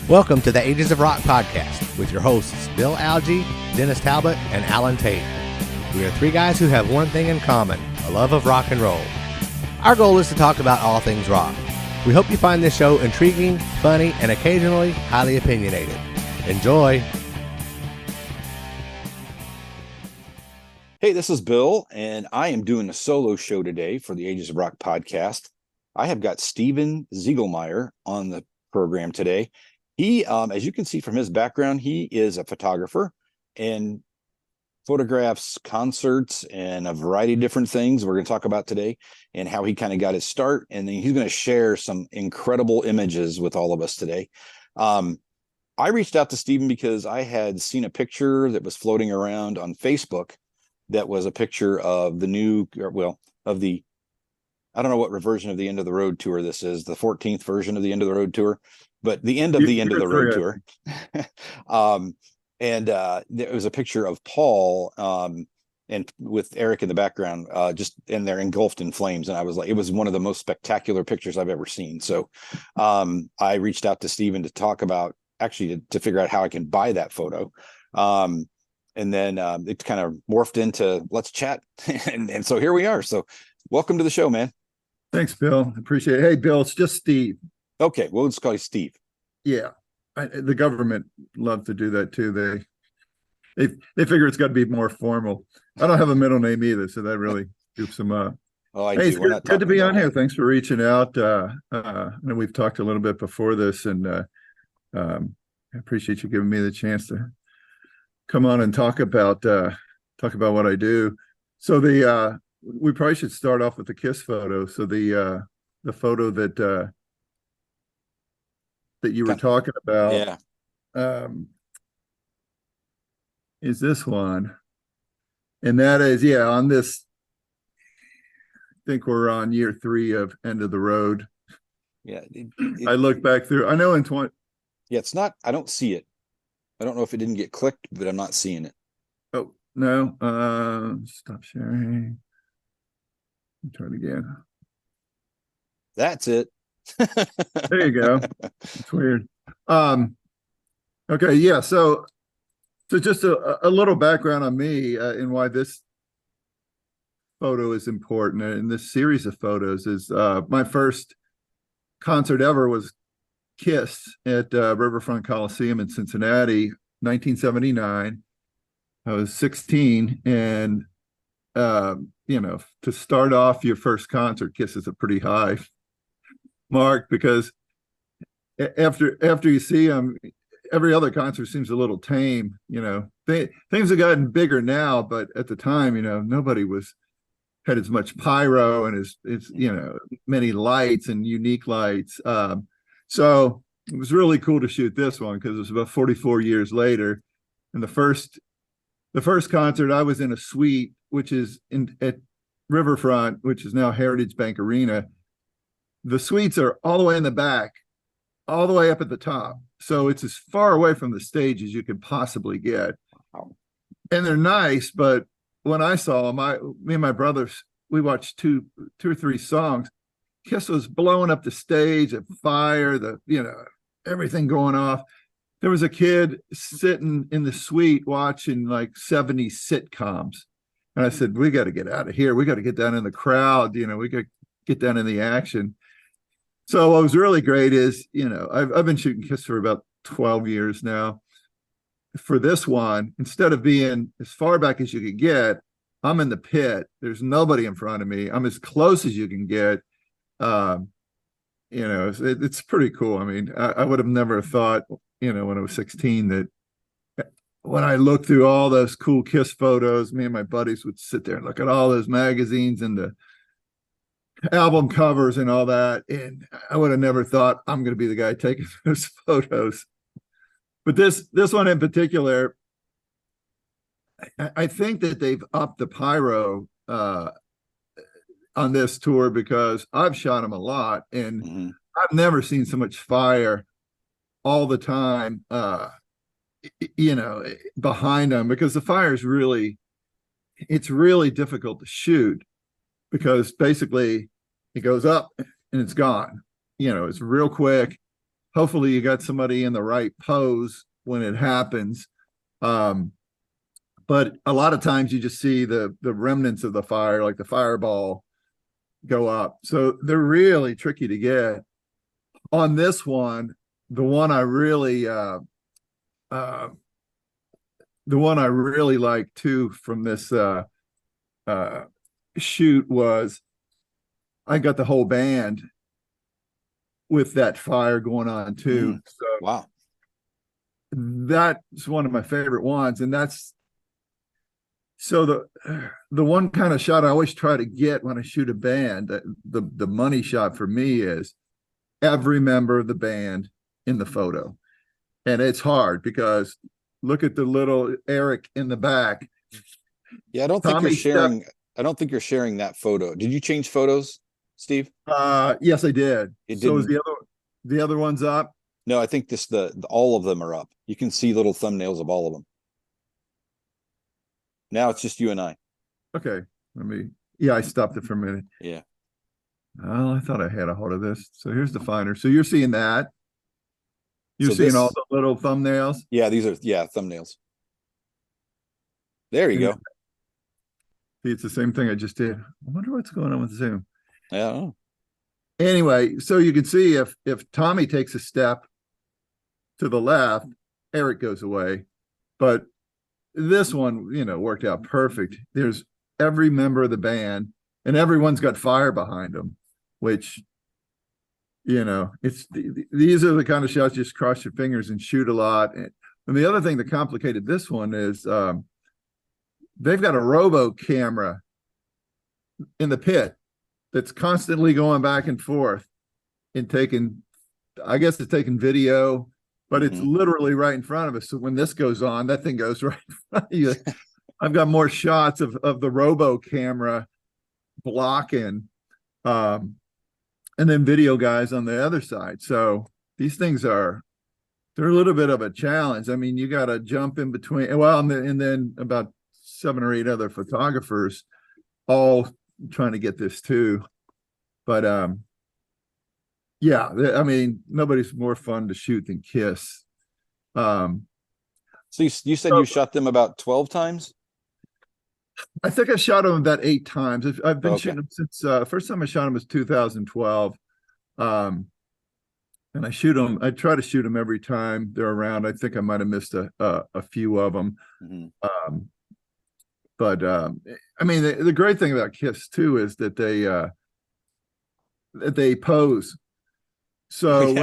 Welcome to the Ages of Rock podcast with your hosts Bill Algie, Dennis Talbot, and Alan Tate. We are three guys who have one thing in common, a love of rock and roll. Our goal is to talk about all things rock. We hope you find this show intriguing, funny, and occasionally highly opinionated. Enjoy! Hey, this is Bill, and I am doing a solo show today for the Ages of Rock podcast. I have got Steven Ziegelmeyer on the program today. He, as you can see from his background, he is a photographer and photographs concerts and a variety of different things we're going to talk about today and how he kind of got his start. And then he's going to share some incredible images with all of us today. I reached out to Steven because I had seen a picture that was floating around on Facebook that was a picture of the new, of the, I don't know what version of the End of the Road tour this is, the 14th version of the End of the Road tour. But the end of the End of the Road tour. There was a picture of Paul and with Eric in the background, just in there engulfed in flames. And I was like, it was one of the most spectacular pictures I've ever seen. So I reached out to Steven to talk about, actually to figure out how I can buy that photo. And then it kind of morphed into let's chat. and so here we are. So welcome to the show, man. Thanks, Bill. Appreciate it. Hey, Bill, it's just Steve. Okay, well, let's call you Steve. Yeah, the government love to do that too. They figure it's got to be more formal. I don't have a middle name either, so that really scoops them up. Oh, hey, it's good to be on here. Thanks for reaching out. I know we've talked a little bit before this, and I appreciate you giving me the chance to come on and talk about what I do. So we probably should start off with the Kiss photo. So the photo that you were talking about, is this one, and that is on this. I think we're on year 3 of End of the Road. Yeah, I look back through. I know in 20. Yeah, it's not. I don't see it. I don't know if it didn't get clicked, but I'm not seeing it. Oh no! Stop sharing. Try it again. That's it. There you go. It's weird. Okay, yeah. So just a little background on me and why this photo is important. And this series of photos is my first concert ever was Kiss at Riverfront Coliseum in Cincinnati, 1979. I was 16, and to start off your first concert, Kiss is a pretty high mark, because after you see them, every other concert seems a little tame. Things have gotten bigger now, but at the time, nobody had as much pyro and as many lights and unique lights. So it was really cool to shoot this one because it was about 44 years later. And the first concert, I was in a suite, which is at Riverfront, which is now Heritage Bank Arena. The suites are all the way in the back, all the way up at the top. So it's as far away from the stage as you could possibly get. Wow. And they're nice, but when I saw them, me and my brothers, we watched two or three songs. Kiss was blowing up the stage, a fire, everything going off. There was a kid sitting in the suite watching like 70s sitcoms. And I said, we got to get out of here. We got to get down in the crowd. We got to get down in the action. So what was really great is, I've been shooting Kiss for about 12 years now. For this one, instead of being as far back as you could get, I'm in the pit. There's nobody in front of me. I'm as close as you can get. It's pretty cool. I mean, I would have never thought, when I was 16, that when I looked through all those cool Kiss photos, me and my buddies would sit there and look at all those magazines and the album covers and all that. And I would have never thought I'm going to be the guy taking those photos. But this one in particular, I think that they've upped the pyro on this tour, because I've shot them a lot, and I've never seen so much fire all the time, behind them, because the fire is really it's really difficult to shoot because basically it goes up and it's gone. It's real quick. Hopefully you got somebody in the right pose when it happens. But a lot of times you just see the remnants of the fire, like the fireball, go up. So they're really tricky to get. On this one, the one I really like too from this shoot was I got the whole band with that fire going on too. So wow. That's one of my favorite ones. And that's so the one kind of shot I always try to get when I shoot a band, the money shot for me is every member of the band in the photo. And it's hard because look at the little Eric in the back. Yeah, I don't think you're sharing that photo. Did you change photos, Steve? Yes, I did. It so is didn't. the other one's up? No, I think all of them are up. You can see little thumbnails of all of them. Now it's just you and I. Okay. I stopped it for a minute. Yeah. Oh, I thought I had a hold of this. So here's the finder. So you're seeing that. You're So seeing all the little thumbnails? Yeah, these are thumbnails. There you go. See, it's the same thing I just did. I wonder what's going on with Zoom. Yeah. Anyway, so you can see if Tommy takes a step to the left, Eric goes away. But this one, worked out perfect. There's every member of the band, and everyone's got fire behind them, which, these are the kind of shots you just cross your fingers and shoot a lot. And the other thing that complicated this one is they've got a robo camera in the pit that's constantly going back and forth and taking video, but it's literally right in front of us. So when this goes on, that thing goes right in front of you. I've got more shots of the robo camera blocking, and then video guys on the other side. So these things they're a little bit of a challenge. I mean, you got to jump in between. Well, and then about 7 or 8 other photographers all trying to get this too. But I mean, nobody's more fun to shoot than Kiss. So you said you shot them about 12 times? I think I shot them about 8 times. I've been shooting them since first time I shot them was 2012. And I try to shoot them every time they're around. I think I might have missed a few of them. But I mean, the great thing about Kiss too is that they pose. So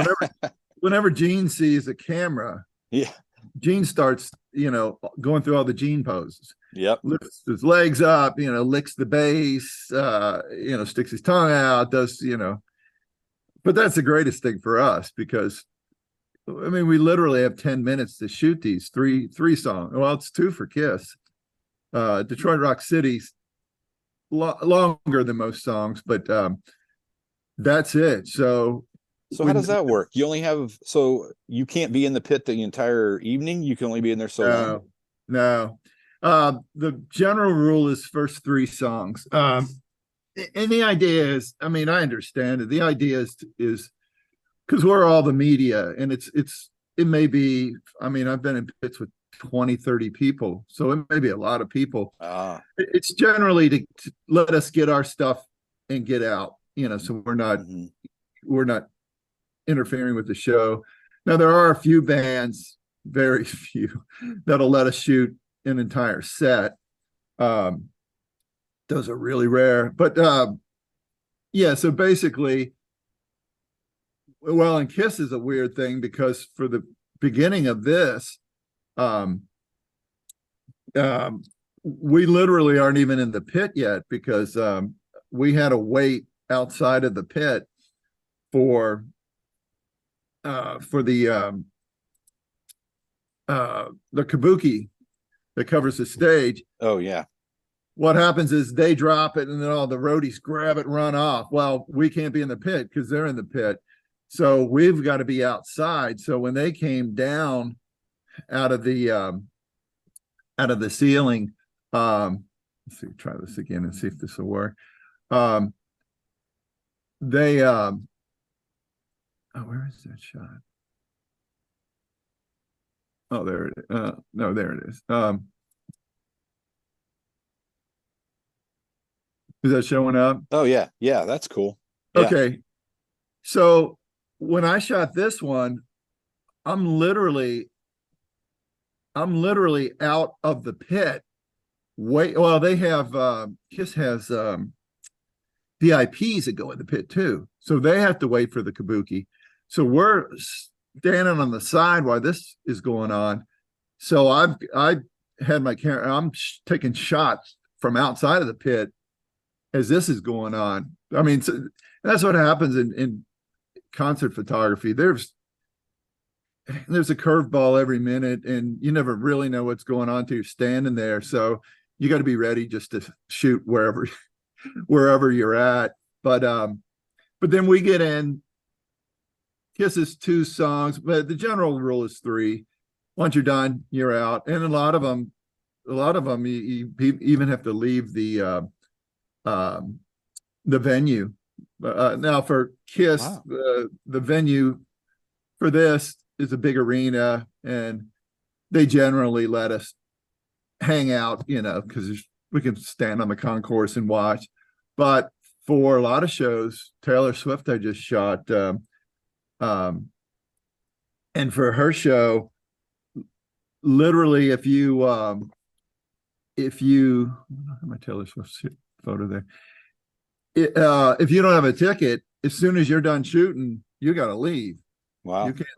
whenever Gene sees a camera, Gene starts, going through all the Gene poses. Yep. Lifts his legs up, licks the bass, sticks his tongue out, does, but that's the greatest thing for us because I mean, we literally have 10 minutes to shoot these three songs. Well, it's 2 for Kiss. Detroit Rock City's longer than most songs, but that's it. So how does that work? You only have, so you can't be in the pit the entire evening? You can only be in there so long? No. The general rule is first 3 songs. And the idea is, I mean, I understand it. The idea is because we're all the media, and it may be, I mean, I've been in pits with 20, 30 people, so it may be a lot of people. It's generally to let us get our stuff and get out, so we're not interfering with the show. Now there are a few bands, very few, that'll let us shoot an entire set. Those are really rare, but so basically, well, and Kiss is a weird thing because for the beginning of this, we literally aren't even in the pit yet because we had to wait outside of the pit for the kabuki that covers the stage. Oh yeah. What happens is they drop it and then all the roadies grab it and run off. Well, we can't be in the pit because they're in the pit. So we've got to be outside. So when they came down out of the ceiling, let's see, try this again and see if this will work. They oh, where is that shot? Oh, there it is. No, there it is. Is that showing up? Oh yeah, yeah, that's cool. Yeah. Okay. So when I shot this one, I'm literally out of the pit. Wait, well, they have KISS has VIPs that go in the pit too. So they have to wait for the kabuki. So we're standing on the side while this is going on. So I had my camera, I'm taking shots from outside of the pit as this is going on. I mean, so that's what happens in concert photography. There's a curveball every minute, and you never really know what's going on till you're standing there. So you got to be ready just to shoot wherever you're at. But then we get in. KISS is 2 songs, but the general rule is 3. Once you're done, you're out. And a lot of them, you even have to leave the venue. Now for KISS, Wow. the venue for this is a big arena, and they generally let us hang out, because we can stand on the concourse and watch. But for a lot of shows, Taylor Swift, I just shot, and for her show, literally, if you I have my Taylor Swift photo there. If you don't have a ticket, as soon as you're done shooting, you got to leave. Wow. You can't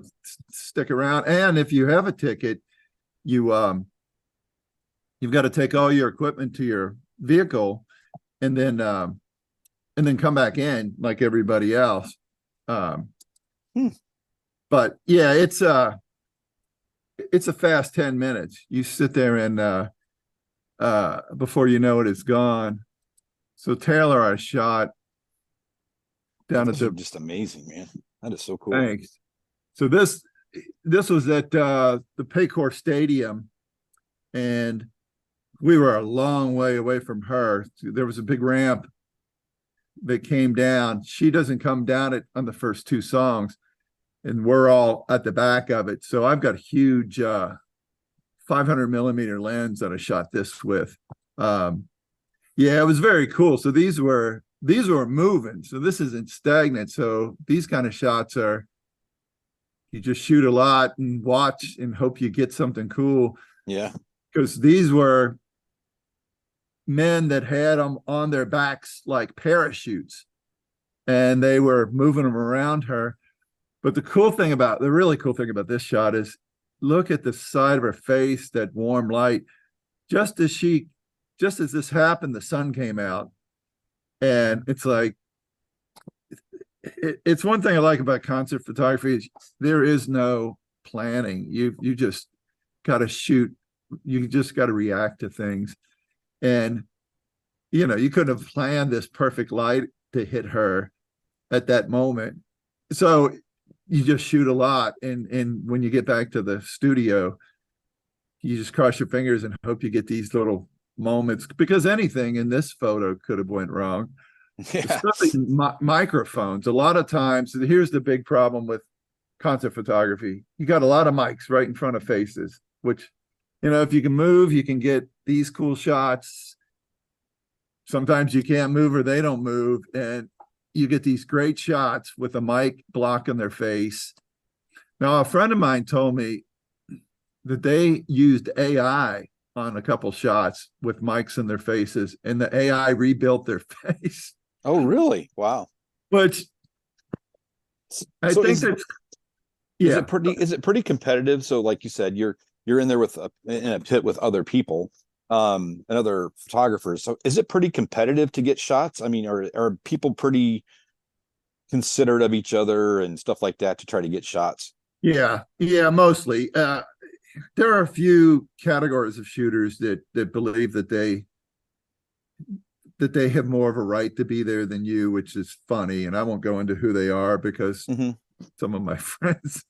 stick around. And if you have a ticket, you've got to take all your equipment to your vehicle, and then come back in like everybody else. But yeah, it's a fast 10 minutes. You sit there and before you know it, it's gone. So Taylor, I shot down at the just amazing, man. That is so cool. Thanks. So this was at the Paycor Stadium, and we were a long way away from her. There was a big ramp that came down. She doesn't come down it on the first 2 songs, and we're all at the back of it. So I've got a huge 500 millimeter lens that I shot this with. Yeah, it was very cool. So these were moving. So this isn't stagnant. So these kind of shots are, you just shoot a lot and watch and hope you get something cool. Yeah. Because these were men that had them on their backs like parachutes, and they were moving them around her. But the really cool thing about this shot is, look at the side of her face, that warm light. Just as this happened, the sun came out. And it's like, it's one thing I like about concert photography is there is no planning. You just got to shoot. You just got to react to things. And, you couldn't have planned this perfect light to hit her at that moment. So you just shoot a lot. And when you get back to the studio, you just cross your fingers and hope you get these little moments, because anything in this photo could have went wrong. Yeah. Especially microphones. A lot of times, here's the big problem with concert photography. You got a lot of mics right in front of faces, which, if you can move, you can get these cool shots. Sometimes you can't move or they don't move, and you get these great shots with a mic blocking their face. Now, a friend of mine told me that they used AI on a couple shots with mics in their faces, and the AI rebuilt their face. Oh, really? Wow. Which I think that's, yeah. Is it pretty competitive? So like you said, you're in there in a pit with other people, and other photographers. So is it pretty competitive to get shots? I mean, are people pretty considerate of each other and stuff like that to try to get shots? Yeah, mostly. There are a few categories of shooters that believe that they have more of a right to be there than you, which is funny. And I won't go into who they are, because some of my friends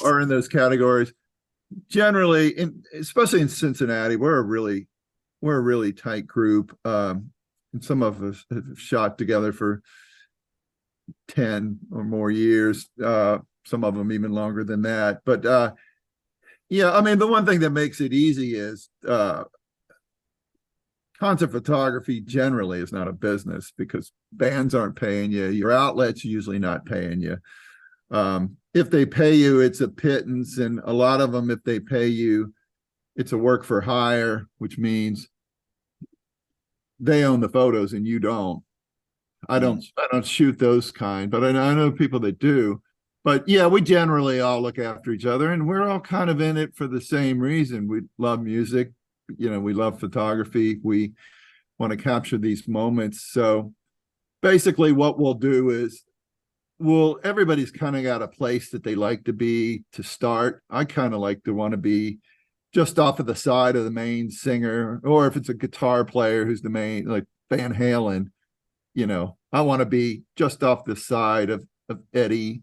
are in those categories. Generally, especially in Cincinnati, we're we're a really tight group. And some of us have shot together for 10 or more years. Some of them even longer than that. But yeah, I mean, the one thing that makes it easy is concert photography generally is not a business because bands aren't paying you. Your outlet's usually not paying you. If they pay you, it's a pittance. And a lot of them, if they pay you, it's a work for hire, which means they own the photos and you don't. I don't shoot those kind, but I know people that do. But yeah, we generally all look after each other, and we're all kind of in it for the same reason. We love music, we love photography. We want to capture these moments. So basically what we'll do is everybody's kind of got a place that they like to be to start. I kind of like to want to be just off of the side of the main singer, or if it's a guitar player who's the main, like Van Halen, I want to be just off the side of Eddie,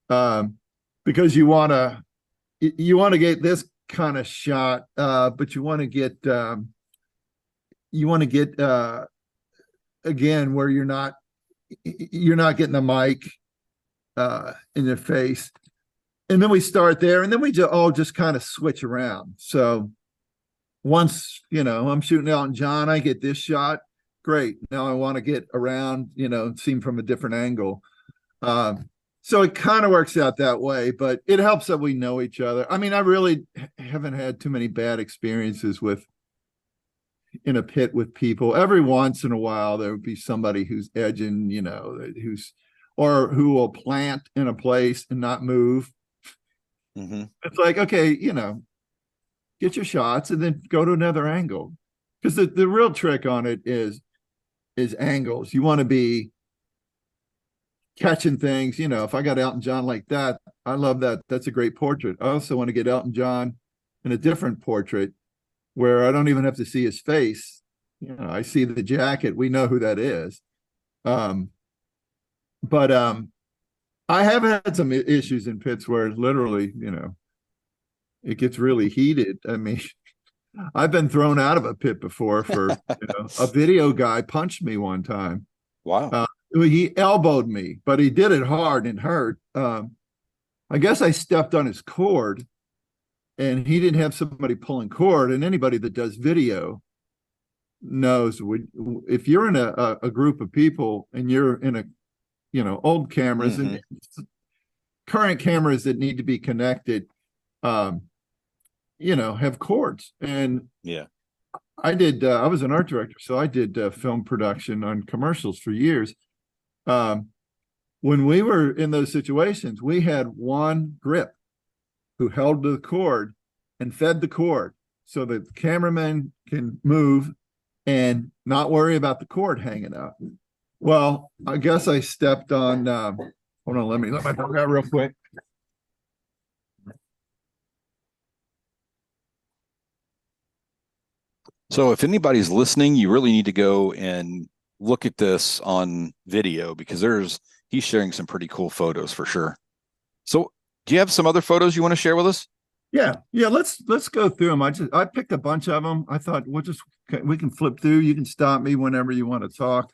because you want to get this kind of shot, but you want to get again where you're not getting the mic in your face. And then we start there, and then we just kind of switch around. So once, I'm shooting Elton John, I get this shot. Great. Now I want to get around, see him from a different angle. So it kind of works out that way, but it helps that we know each other. I mean, I really haven't had too many bad experiences in a pit with people. Every once in a while, there would be somebody who's edging, or who will plant in a place and not move. Mm-hmm. It's like, okay, get your shots and then go to another angle. Because the real trick on it is angles. You want to be catching things. If I got Elton John like that, I love that. That's a great portrait. I also want to get Elton John in a different portrait where I don't even have to see his face. I see the jacket. We know who that is. But I have had some issues in pits where literally, it gets really heated. I mean, I've been thrown out of a pit before for a video guy punched me one time. Wow. He elbowed me, but he did it hard and hurt. I guess I stepped on his cord, and he didn't have somebody pulling cord. And anybody that does video knows if you're in a group of people and you're in old cameras and current cameras that need to be connected, have cords. And yeah, I was an art director, so I did film production on commercials for years. When we were in those situations, we had one grip who held the cord and fed the cord so that the cameraman can move and not worry about the cord hanging up. Well, I guess I stepped on, hold on, let my dog out real quick. So if anybody's listening, you really need to go and look at this on video because he's sharing some pretty cool photos for sure. So do you have some other photos you want to share with us? Yeah. Let's go through them. I picked a bunch of them. I thought we can flip through. You can stop me whenever you want to talk.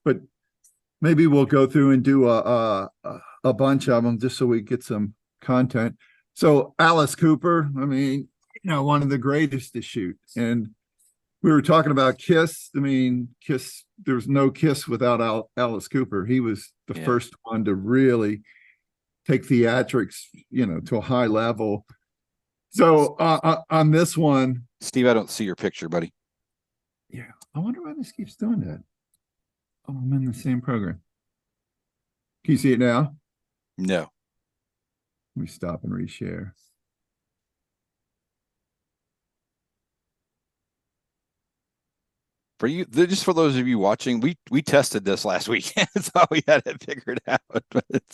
But maybe we'll go through and do a bunch of them just so we get some content. So Alice Cooper, I mean, one of the greatest to shoot. And we were talking about Kiss. I mean, Kiss, there was no Kiss without Alice Cooper. He was the first one to really take theatrics, to a high level. So on this one, Steve, I don't see your picture, buddy. Yeah, I wonder why this keeps doing that. Oh, I'm in the same program. Can you see it now? No. Let me stop and reshare. For you, just for those of you watching, we tested this last weekend, so we had it figured out.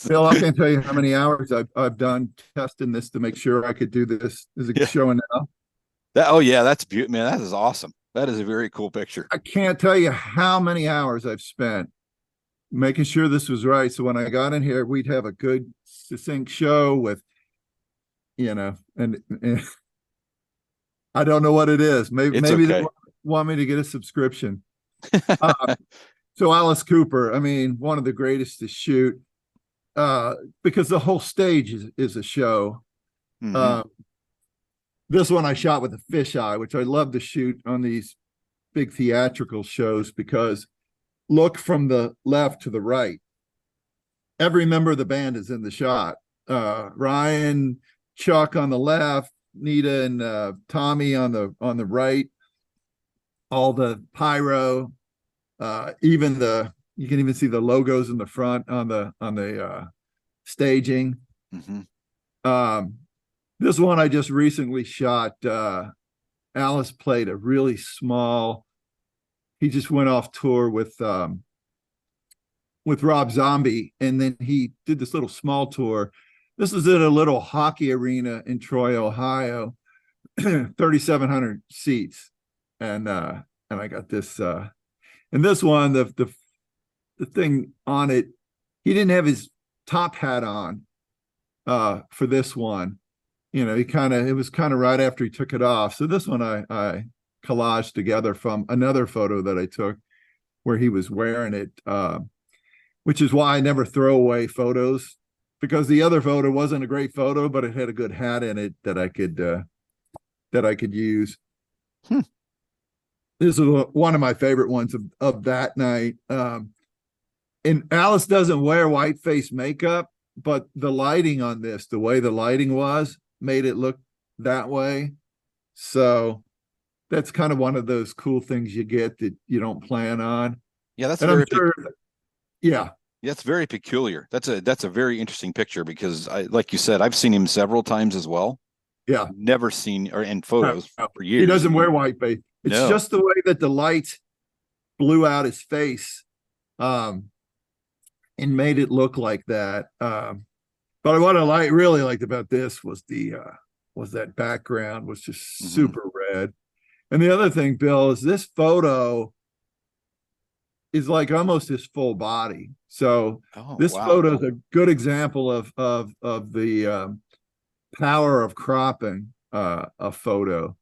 Bill, I can't tell you how many hours I've done testing this to make sure I could do this. Is it showing now? That's beautiful, man. That is awesome. That is a very cool picture. I can't tell you how many hours I've spent making sure this was right. So when I got in here, we'd have a good, succinct show with, and I don't know what it is. Maybe okay. want me to get a subscription. So Alice Cooper, I mean, one of the greatest to shoot, because the whole stage is a show. Mhm. This one I shot with a fisheye, which I love to shoot on these big theatrical shows, because look from the left to the right. Every member of the band is in the shot. Ryan, Chuck on the left, Nita and Tommy on the right. All the pyro, even you can even see the logos in the front on the staging. Mhm. This one I just recently shot. Alice played a really small. He just went off tour with Rob Zombie, and then he did this little small tour. This was at a little hockey arena in Troy, Ohio, 3,700 seats, and I got this. And this one, the thing on it, he didn't have his top hat on for this one. You know, it was kind of right after he took it off. So this one I collaged together from another photo that I took where he was wearing it, which is why I never throw away photos, because the other photo wasn't a great photo, but it had a good hat in it that I could use. This is one of my favorite ones of that night. And Alice doesn't wear white face makeup, but the lighting on this, the way the lighting was, made it look that way. So that's kind of one of those cool things you get that you don't plan on. Yeah, that's And very I'm sure, yeah, that's very peculiar. That's a very interesting picture, because like you said, I've seen him several times as well. yeah. Never seen or in photos No, for years. he doesn't wear white face. It's No. just the way that the light blew out his face, and made it look like that. But what I really liked about this was that background was just super red. And the other thing, Bill, is this photo is like almost his full body. So this wow. photo is a good example of the power of cropping a photo.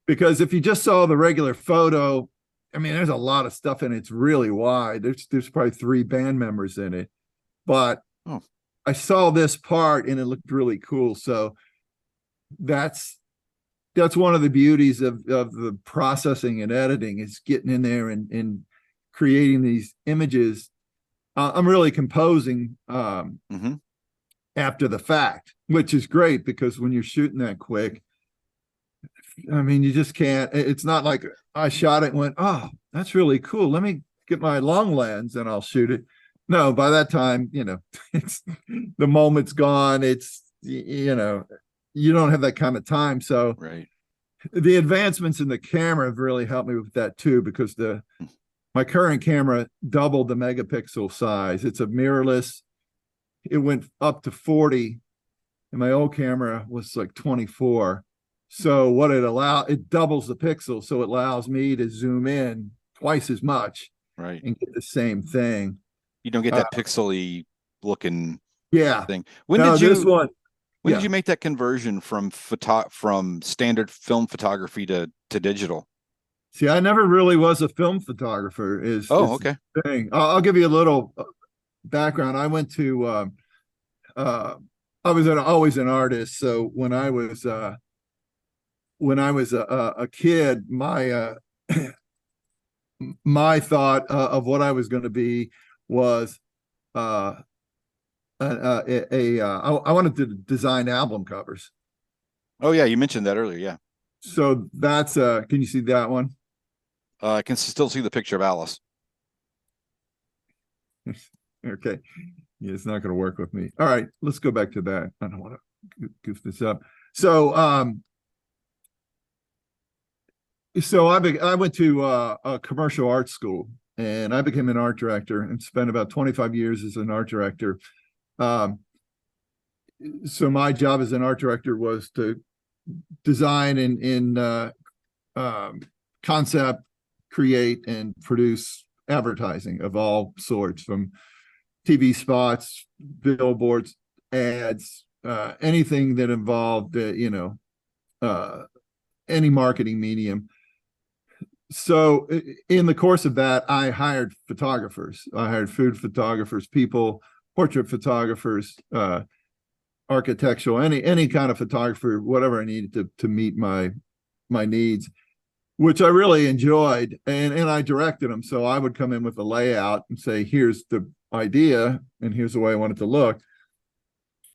Because if you just saw the regular photo, I mean, there's a lot of stuff in it. It's really wide. There's probably 3 band members in it, but I saw this part and it looked really cool. So that's one of the beauties of the processing and editing, is getting in there and creating these images. I'm really composing after the fact, which is great, because when you're shooting that quick, I mean, you just can't. It's not like I shot it and went, oh, that's really cool, let me get my long lens and I'll shoot it. No, by that time, it's the moment's gone. It's, you don't have that kind of time. So Right. the advancements in the camera have really helped me with that too, because my current camera doubled the megapixel size. It's a mirrorless. It went up to 40, and my old camera was like 24. So what it doubles the pixel, so it allows me to zoom in twice as much, Right, and get the same thing. you don't get that pixely looking Yeah. thing. This one, when did you make that conversion from standard film photography to digital? See, I never really was a film photographer. Okay. The thing. I'll give you a little background. I went to I was always an artist. So when I was a kid, my thought of what I was going to be was I wanted to design album covers. Oh yeah, you mentioned that earlier. Yeah. So that's can you see that one? I can still see the picture of Alice. Okay. Yeah, it's not going to work with me. All right, let's go back to that. I don't want to goof this up. So I went to a commercial art school, and I became an art director and spent about 25 years as an art director. So my job as an art director was to design and concept, create, and produce advertising of all sorts, from TV spots, billboards, ads, anything that involved, any marketing medium. so in the course of that, I hired photographers. I hired food photographers, portrait photographers, architectural, any kind of photographer, whatever I needed to meet my needs, which I really enjoyed. And I directed them. So I would come in with a layout and say, here's the idea, and here's the way I want it to look.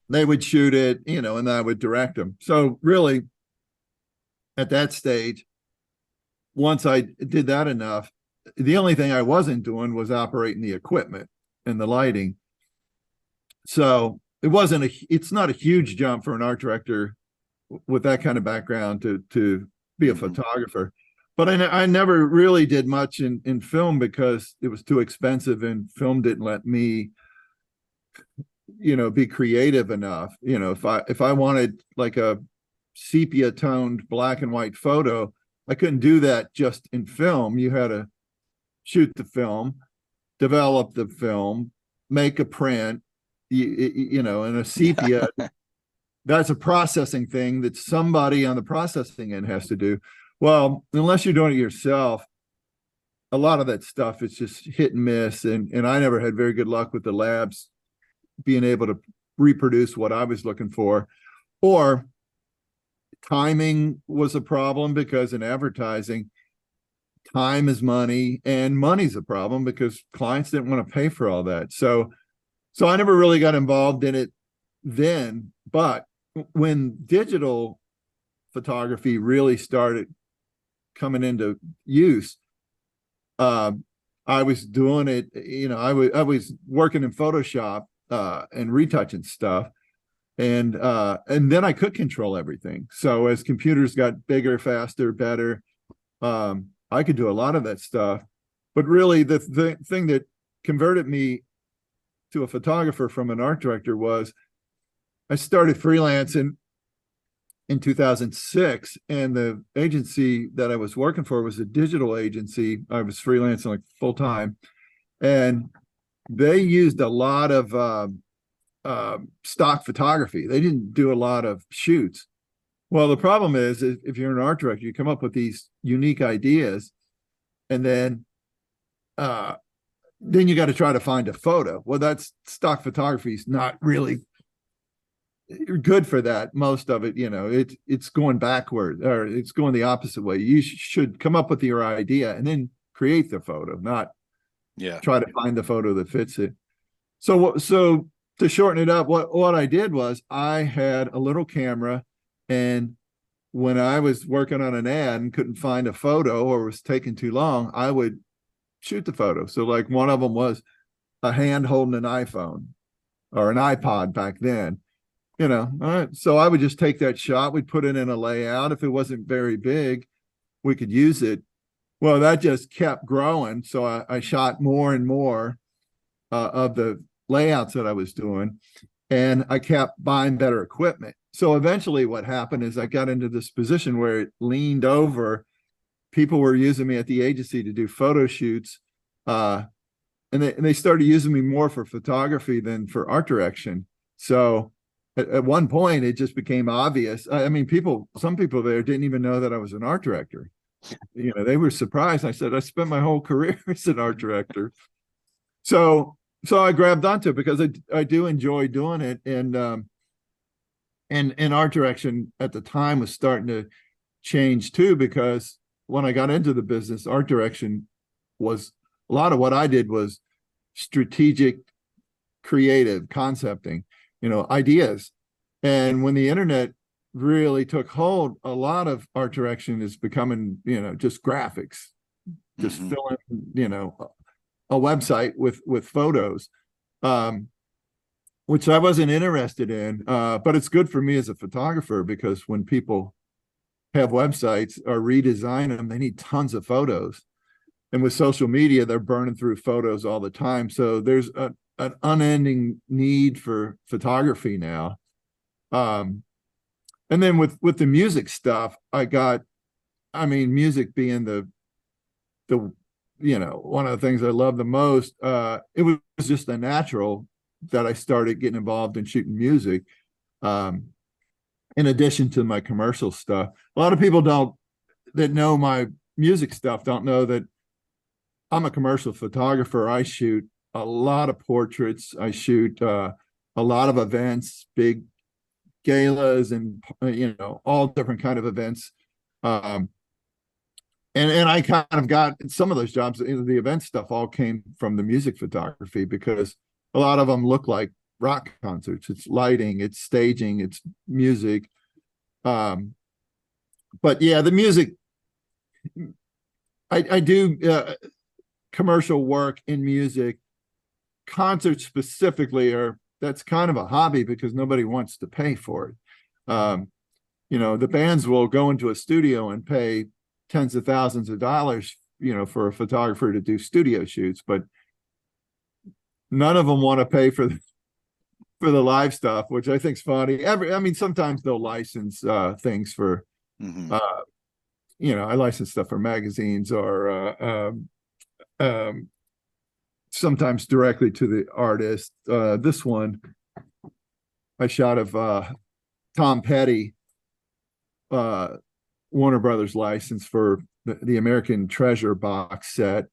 They would shoot it, and I would direct them. So really, at that stage, once I did that enough, the only thing I wasn't doing was operating the equipment and the lighting. So it's not a huge jump for an art director with that kind of background to be a photographer. But I never really did much in film because it was too expensive, and film didn't let me, be creative enough. If I wanted like a sepia toned black and white photo, I couldn't do that just in film. You had to shoot the film, develop the film, make a print, and a sepia. That's a processing thing that somebody on the processing end has to do. Well, unless you're doing it yourself, a lot of that stuff is just hit and miss. And I never had very good luck with the labs being able to reproduce what I was looking for. Or timing was a problem, because in advertising, time is money, and money's a problem because clients didn't want to pay for all that. So I never really got involved in it then. But when digital photography really started coming into use, I was doing it, I was working in Photoshop and retouching stuff. And then I could control everything. So as computers got bigger, faster, better, I could do a lot of that stuff. But really, the thing that converted me to a photographer from an art director was I started freelancing in 2006, and the agency that I was working for was a digital agency. I was freelancing like full time, and they used a lot of stock photography. They didn't do a lot of shoots. Well, the problem is if you're an art director, you come up with these unique ideas, and then you got to try to find a photo. Well, that's stock photography is not really good for that. Most of it, it's going backward, or it's going the opposite way. You should come up with your idea and then create the photo, not try to find the photo that fits it. So to shorten it up, what I did was I had a little camera, and when I was working on an ad and couldn't find a photo or was taking too long, I would shoot the photo. So like one of them was a hand holding an iPhone or an iPod back then, so I would just take that shot. We'd put it in a layout. If it wasn't very big, we could use it. Well, that just kept growing. So I shot more and more of the layouts that I was doing, and I kept buying better equipment. So eventually what happened is I got into this position where it leaned over. People were using me at the agency to do photo shoots, and they started using me more for photography than for art direction. So at one point, it just became obvious. I mean, some people there didn't even know that I was an art director. They were surprised. I said, I spent my whole career as an art director. So I grabbed onto it because I do enjoy doing it. And art direction at the time was starting to change too, because when I got into the business, art direction was a lot of what I did was strategic, creative concepting, ideas. And when the internet really took hold, a lot of art direction is becoming, just graphics, just fill in, a website with photos, which I wasn't interested in. But it's good for me as a photographer, because when people have websites or redesign them, they need tons of photos. And with social media, they're burning through photos all the time. So there's an unending need for photography now. And then with the music stuff, music being the one of the things I love the most, it was just a natural that I started getting involved in shooting music. In addition to my commercial stuff, a lot of people that know my music stuff don't know that I'm a commercial photographer. I shoot a lot of portraits. I shoot a lot of events, big galas, and all different kind of events. Um, and I kind of got some of those jobs. The event stuff all came from the music photography because a lot of them look like rock concerts. It's lighting, it's staging, it's music. But yeah, the music. I do commercial work in music. Concerts specifically that's kind of a hobby because nobody wants to pay for it. The bands will go into a studio and pay tens of thousands of dollars, for a photographer to do studio shoots, but none of them want to pay for the live stuff, which I think is funny. Sometimes they'll license things for, Mm-hmm. I license stuff for magazines or sometimes directly to the artist. This one I shot of Tom Petty, Warner Brothers license for the American Treasure box set,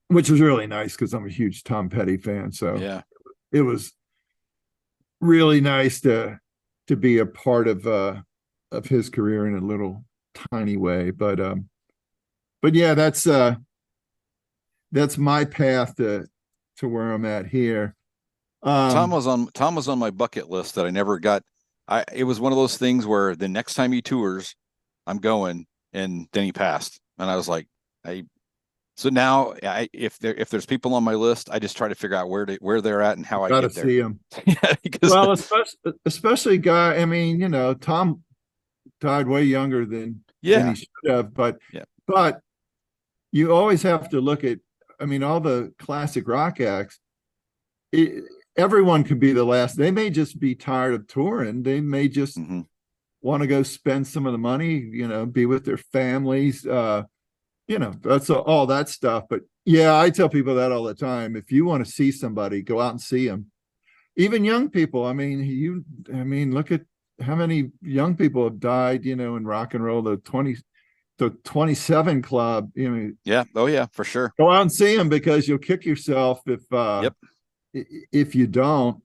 which was really nice because I'm a huge Tom Petty fan. So Yeah, it was really nice to be a part of his career in a little tiny way. But yeah, that's my path to where I'm at here. Tom was on my bucket list that I never got. It was one of those things where the next time he tours, I'm going, and then he passed, and I was like, so now if there's people on my list, I just try to figure out where they're at and how I get there. See him. Yeah, because well, especially guy. Tom died way younger than he should have, but you always have to look at. All the classic rock acts. Everyone could be the last. They may just be tired of touring. They may just want to go spend some of the money, be with their families. That's all that stuff. But yeah, I tell people that all the time. If you want to see somebody, go out and see them. Even young people. Look at how many young people have died, in rock and roll. The 27 Club. Yeah. Oh yeah, for sure. Go out and see them because you'll kick yourself if you don't.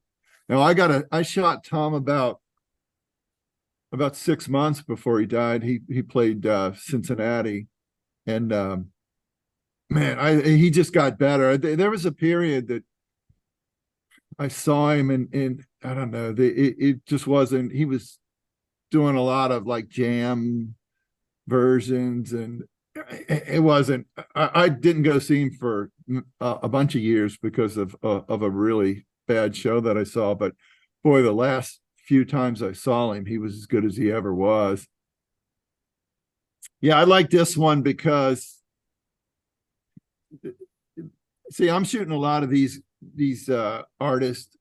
Now I shot Tom about 6 months before he died. He played Cincinnati, and he just got better. There was a period that I saw him and I don't know, it just wasn't. He was doing a lot of like jam versions, and it wasn't. I didn't go see him for a bunch of years because of a really bad show that I saw. But boy, the last few times I saw him, he was as good as he ever was. Yeah, I like this one because, see, I'm shooting a lot of these artists,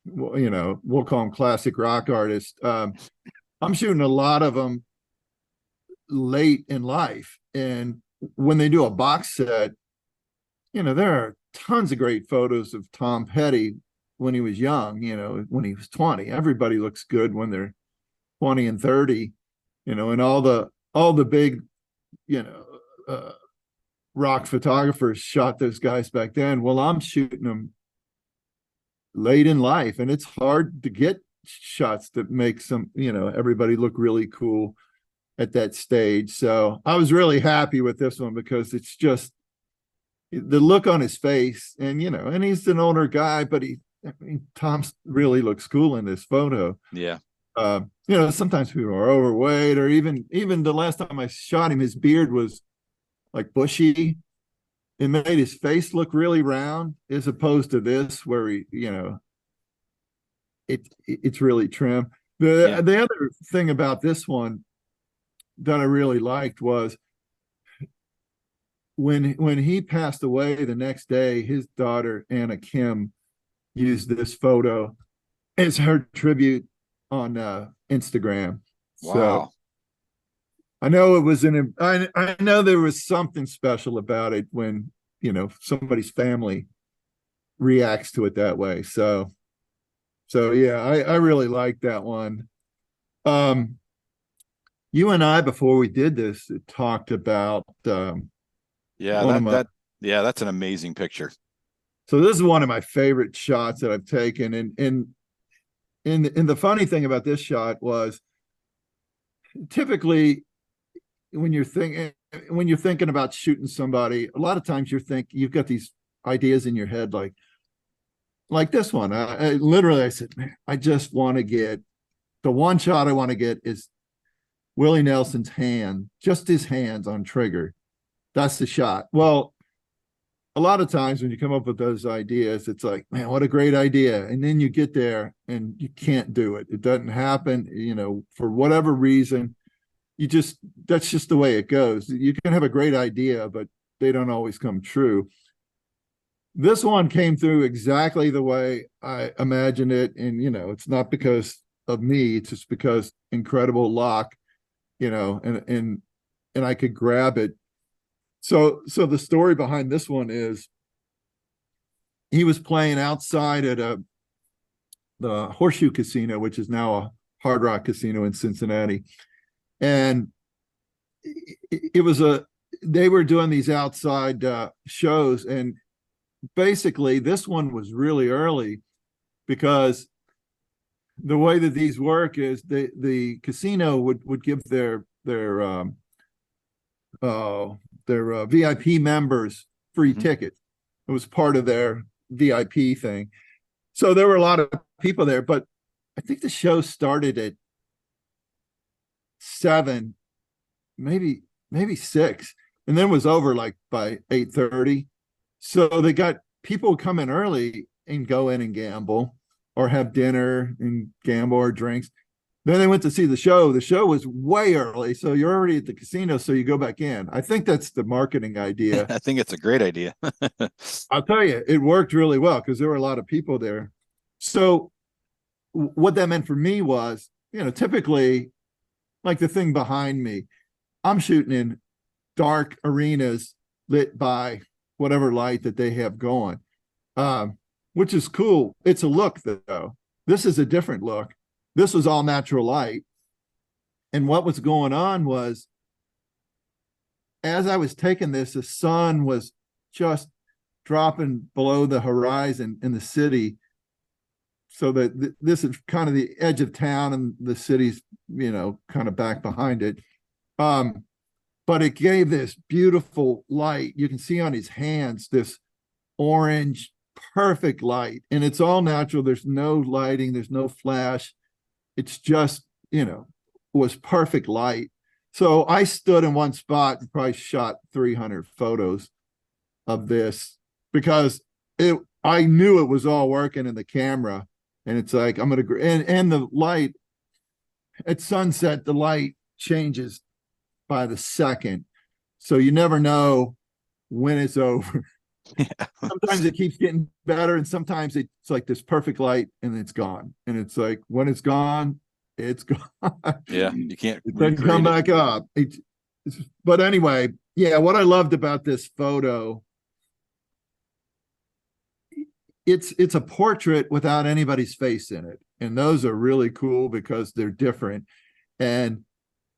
we'll call them classic rock artists. I'm shooting a lot of them late in life, and when they do a box set, there are tons of great photos of Tom Petty when he was young, when he was 20. Everybody looks good when they're 20 and 30, and all the big rock photographers shot those guys back then. Well, I'm shooting them late in life, and it's hard to get shots that make everybody look really cool at that stage. So I was really happy with this one because it's just the look on his face, and and he's an older guy, but Tom really looks cool in this photo. Yeah. Sometimes people are overweight, or even the last time I shot him, his beard was like bushy. It made his face look really round, as opposed to this where it's really trim. The other thing about this one that I really liked was when he passed away the next day, his daughter Anna Kim used this photo as her tribute on Instagram. Wow. So I know it was I know there was something special about it when somebody's family reacts to it that way. So yeah, I really like that one. You and I, before we did this, talked about Yeah, one of my. that's an amazing picture. So this is one of my favorite shots that I've taken, and the funny thing about this shot was typically when you're thinking about shooting somebody, a lot of times you've got these ideas in your head like this one. I literally I said, man, I just want to get the one shot I want to get is Willie Nelson's hand, just his hands on trigger. That's the shot. Well, a lot of times when you come up with those ideas, it's like, man, what a great idea. And then you get there and you can't do it. It doesn't happen, for whatever reason. That's just the way it goes. You can have a great idea, but they don't always come true. This one came through exactly the way I imagined it. And, it's not because of me, it's just because incredible luck, and I could grab it. So the story behind this one is he was playing outside at the Horseshoe Casino, which is now a Hard Rock Casino in Cincinnati. And they were doing these outside shows. And basically this one was really early because the way that these work is the casino would give their VIP members free tickets. It was part of their VIP thing. So there were a lot of people there, but I think the show started at 7, maybe 6, and then was over like by 8:30. So they got people come in early and go in and gamble or have dinner and gamble or drinks. Then they went to see the show. The show was way early, so you're already at the casino, so you go back in. I think that's the marketing idea. I think it's a great idea. I'll tell you, it worked really well because there were a lot of people there. So what that meant for me was, typically, like the thing behind me, I'm shooting in dark arenas lit by whatever light that they have going, which is cool. It's a look, though. This is a different look. This was all natural light. And what was going on was, as I was taking this, the sun was just dropping below the horizon in the city. So that this is kind of the edge of town and the city's, kind of back behind it. But it gave this beautiful light. You can see on his hands, this orange, perfect light. And it's all natural. There's no lighting. There's no flash. It's just, was perfect light. So I stood in one spot and probably shot 300 photos of this because I knew it was all working in the camera. And it's like, I'm going to, and the light at sunset, the light changes by the second. So you never know when it's over. Yeah. Sometimes it keeps getting better, and sometimes it's like this perfect light and it's gone. And it's like, when it's gone, it's gone. Yeah, you can't. It doesn't come back up. But anyway, yeah, what I loved about this photo, it's a portrait without anybody's face in it. And those are really cool because they're different. And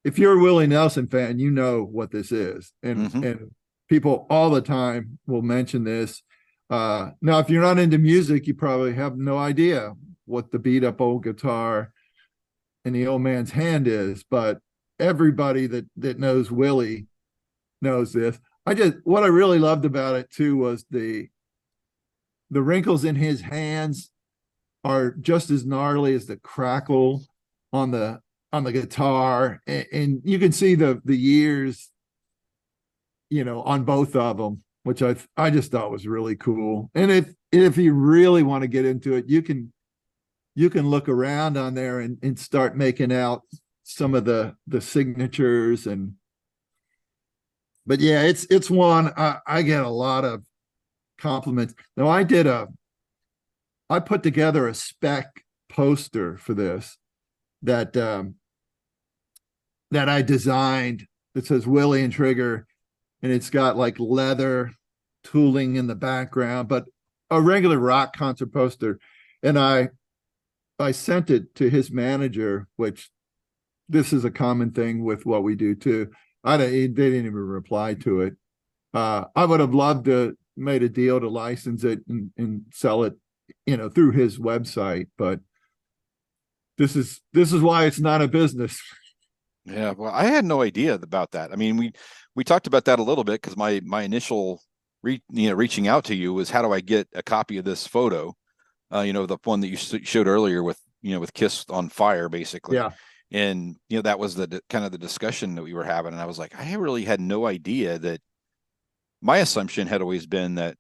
if you're a Willie Nelson fan, you know what this is. And people all the time will mention this. Now, if you're not into music, you probably have no idea what the beat up old guitar in the old man's hand is. But everybody that knows Willie knows this. What I really loved about it too was the wrinkles in his hands are just as gnarly as the crackle on the guitar, and you can see the years, on both of them, which I just thought was really cool. And if you really want to get into it, you can look around on there and start making out some of the signatures. But yeah, it's one I get a lot of compliments. Now I put together a spec poster for this that I designed that says Willie and Trigger, and it's got like leather tooling in the background, but a regular rock concert poster. And I sent it to his manager, which this is a common thing with what we do too. They didn't even reply to it. I would have loved to made a deal to license it and sell it, through his website, but this is why it's not a business. Yeah, well, I had no idea about that. I mean, we talked about that a little bit because my initial reaching out to you was, how do I get a copy of this photo? The one that you showed earlier with with Kiss on fire, basically. Yeah. And that was the kind of the discussion that we were having, and I was like, I really had no idea that. My assumption had always been that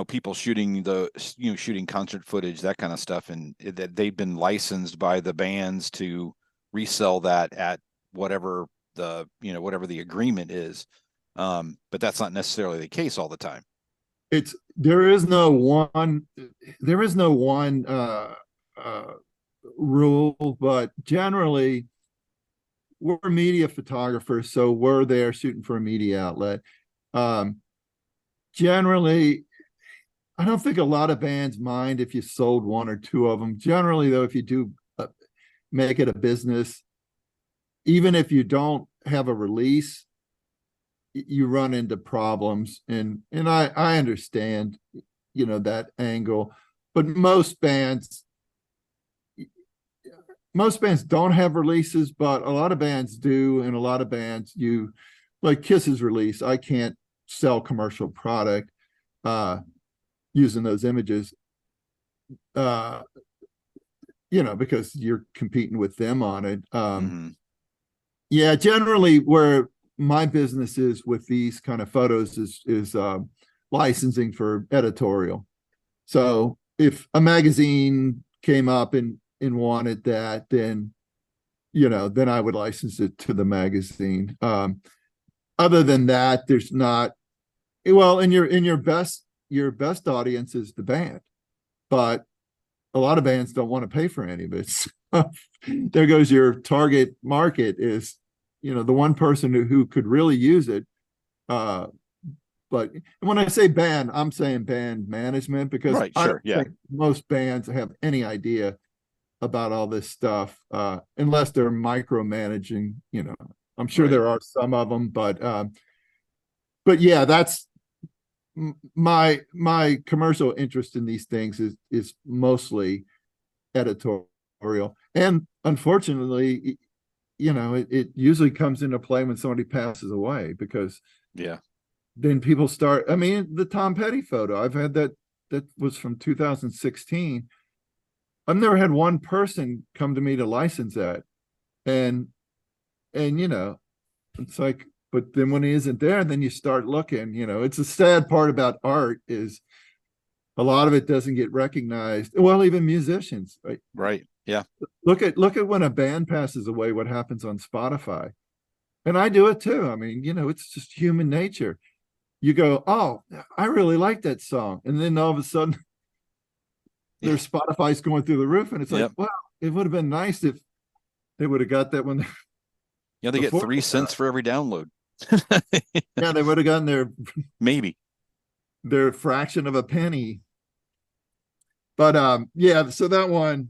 people shooting shooting concert footage, that kind of stuff, and that they've been licensed by the bands to resell that at whatever whatever the agreement is. But that's not necessarily the case all the time. There is no one rule, but generally we're media photographers, so we're there shooting for a media outlet. Generally, I don't think a lot of bands mind if you sold one or two of them. Generally, though, if you do make it a business, even if you don't have a release, you run into problems. And I understand, that angle, but most bands don't have releases, but a lot of bands do, and a lot of bands, like Kiss's release, I can't sell commercial product using those images, because you're competing with them on it. Yeah, generally where my business is with these kind of photos is licensing for editorial. So if a magazine came up and wanted that, then I would license it to the magazine. Other than that, there's not. Well, and your best audience is the band, but a lot of bands don't want to pay for any of it. So there goes your target market, is the one person who could really use it. But when I say band, I'm saying band management, because right, I sure, don't think most bands have any idea about all this stuff, unless they're micromanaging. I'm sure there are some of them, but yeah, that's my commercial interest in these things is mostly editorial, and unfortunately, it usually comes into play when somebody passes away, because then people start. I mean, the Tom Petty photo, I've had that was from 2016. I've never had one person come to me to license that, and it's like, but then when he isn't there, then you start looking. It's a sad part about art, is a lot of it doesn't get recognized. Well, even musicians, right, yeah. Look at when a band passes away, what happens on Spotify, and I do it too. I mean, it's just human nature. You go, oh, I really like that song, and then all of a sudden, their Spotify's going through the roof, and it's like, well, it would have been nice if they would have got that when. They get 3 cents for every download. Yeah, they would have gotten their fraction of a penny. But yeah, so that one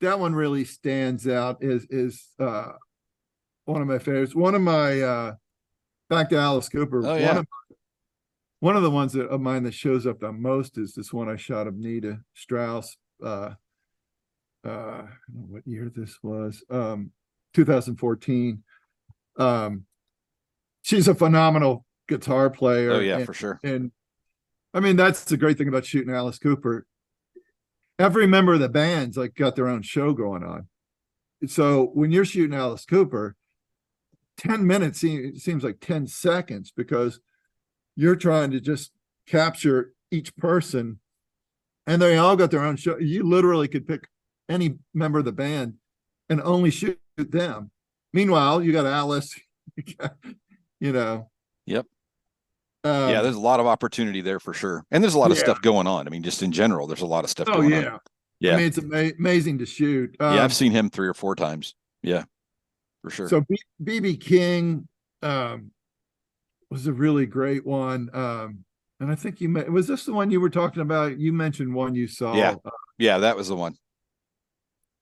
really stands out, is one of my favorites. One of my back to Alice Cooper. Oh, yeah. One of the ones of mine that shows up the most is this one I shot of Nita Strauss. I don't know what year this was. 2014. She's a phenomenal guitar player. Oh yeah, for sure. And I mean, that's the great thing about shooting Alice Cooper. Every member of the band's got their own show going on. So when you're shooting Alice Cooper, 10 minutes seems like 10 seconds, because you're trying to just capture each person, and they all got their own show. You literally could pick any member of the band and only shoot them. Meanwhile, you got Alice, Yep. Yeah, there's a lot of opportunity there for sure. And there's a lot of stuff going on. I mean, just in general, there's a lot of stuff going on. Yeah. I mean, it's amazing to shoot. Yeah, I've seen him 3 or 4 times. Yeah, for sure. So BB King was a really great one. And I think was this the one you were talking about? You mentioned one you saw. Yeah. Yeah, that was the one.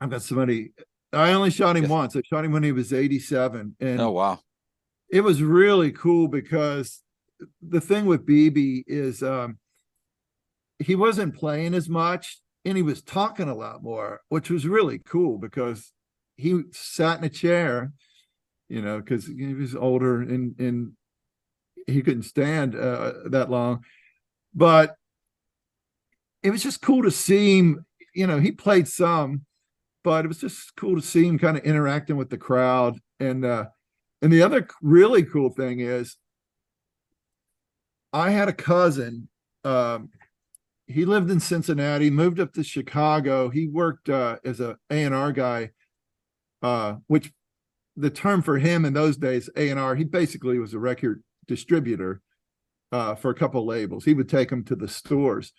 I've got somebody I only shot him Yes. once. I shot him when he was 87. And Oh, wow. it was really cool because the thing with BB is he wasn't playing as much and he was talking a lot more, which was really cool because he sat in a chair, because he was older and he couldn't stand that long. But it was just cool to see him. He played some, but it was just cool to see him kind of interacting with the crowd. And the other really cool thing is I had a cousin. He lived in Cincinnati, moved up to Chicago. He worked as a A&R guy, which the term for him in those days, A&R, he basically was a record distributor for a couple of labels. He would take them to the stores,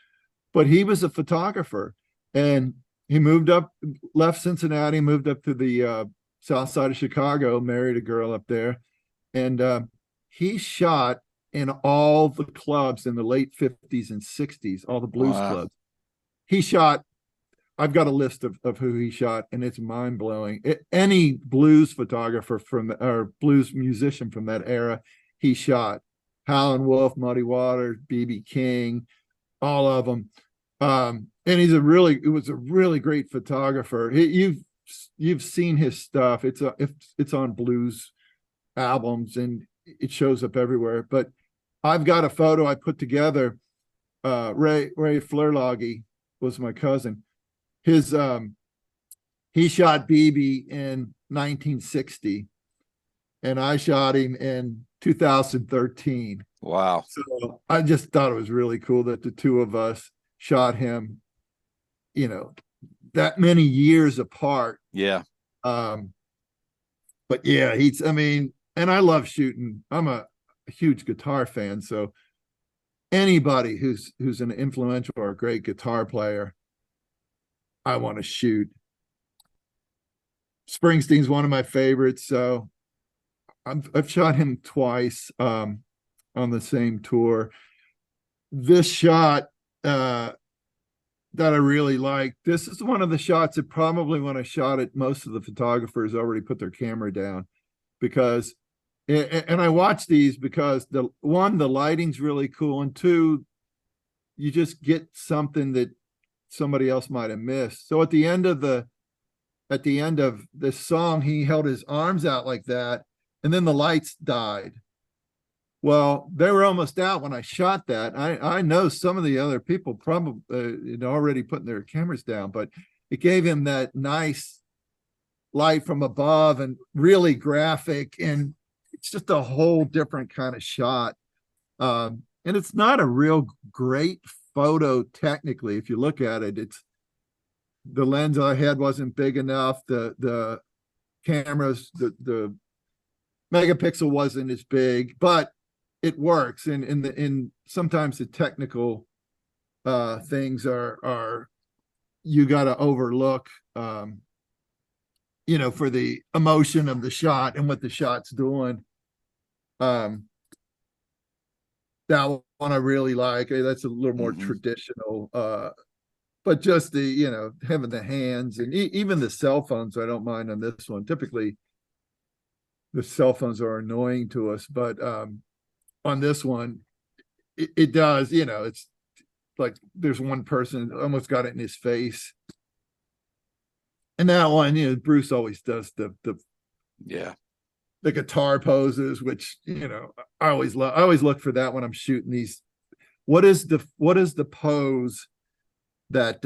but he was a photographer, and he left Cincinnati, moved up to the south side of Chicago, married a girl up there, and he shot in all the clubs in the late 50s and 60s, all the blues clubs. He shot, I've got a list of who he shot, and it's mind-blowing. Any blues photographer or blues musician from that era, he shot. Howlin' Wolf, Muddy Waters, B.B. King, all of them. And it was a really great photographer. You've seen his stuff. It's on blues albums and it shows up everywhere. But I've got a photo I put together. Ray Flerloggy was my cousin. He shot BB in 1960, and I shot him in 2013. Wow. So I just thought it was really cool that the two of us shot him, that many years apart. Yeah. But yeah, and I love shooting. I'm a huge guitar fan. So anybody who's an influential or a great guitar player, I want to shoot. Springsteen's one of my favorites. So I've shot him twice on the same tour. This shot that I really like, this is one of the shots that probably when I shot it, most of the photographers already put their camera down, because and I watch these because the lighting's really cool, and two, you just get something that somebody else might have missed. So at the end of this song, he held his arms out like that, and then the lights died. Well, they were almost out when I shot that. I know some of the other people probably had already putting their cameras down, but it gave him that nice light from above and really graphic, and it's just a whole different kind of shot. And it's not a real great photo technically. If you look at it, it's the lens I had wasn't big enough. The cameras, the megapixel wasn't as big, but it works. And sometimes the technical things are you got to overlook, for the emotion of the shot and what the shot's doing. That one I really like. That's a little more traditional, but just the, having the hands and even the cell phones, I don't mind on this one. Typically, the cell phones are annoying to us, but on this one, it does, it's like there's one person almost got it in his face. And that one, Bruce always does the guitar poses, which, I always look for that when I'm shooting these. What is the pose that,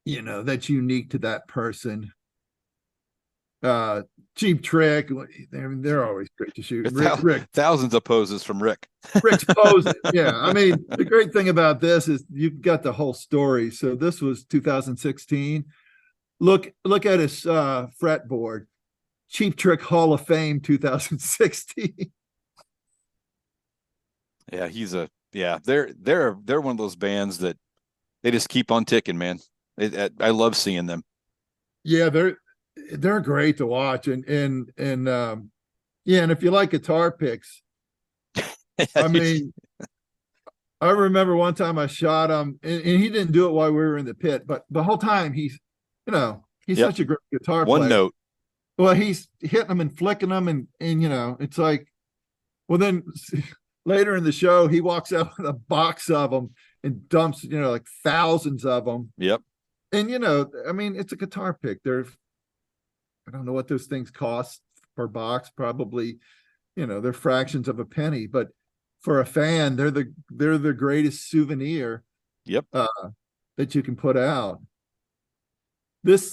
that's unique to that person? Cheap Trick. They're always great to shoot. Rick, thousands of poses from Rick. Rick's poses. Yeah. The great thing about this is you've got the whole story. So this was 2016. Look at his fretboard. Cheap Trick Hall of Fame 2016. Yeah, they're one of those bands that they just keep on ticking, man. I love seeing them. Yeah, they're great to watch, and if you like guitar picks, I remember one time I shot him, and he didn't do it while we were in the pit, but the whole time he's, He's Yep. such a great guitar One player. note. Well, he's hitting them and flicking them, and it's like, well, then later in the show, he walks out with a box of them and dumps, like thousands of them. Yep. And I mean, it's a guitar pick. I don't know what those things cost per box. Probably, they're fractions of a penny. But for a fan, they're the greatest souvenir. Yep. That you can put out. This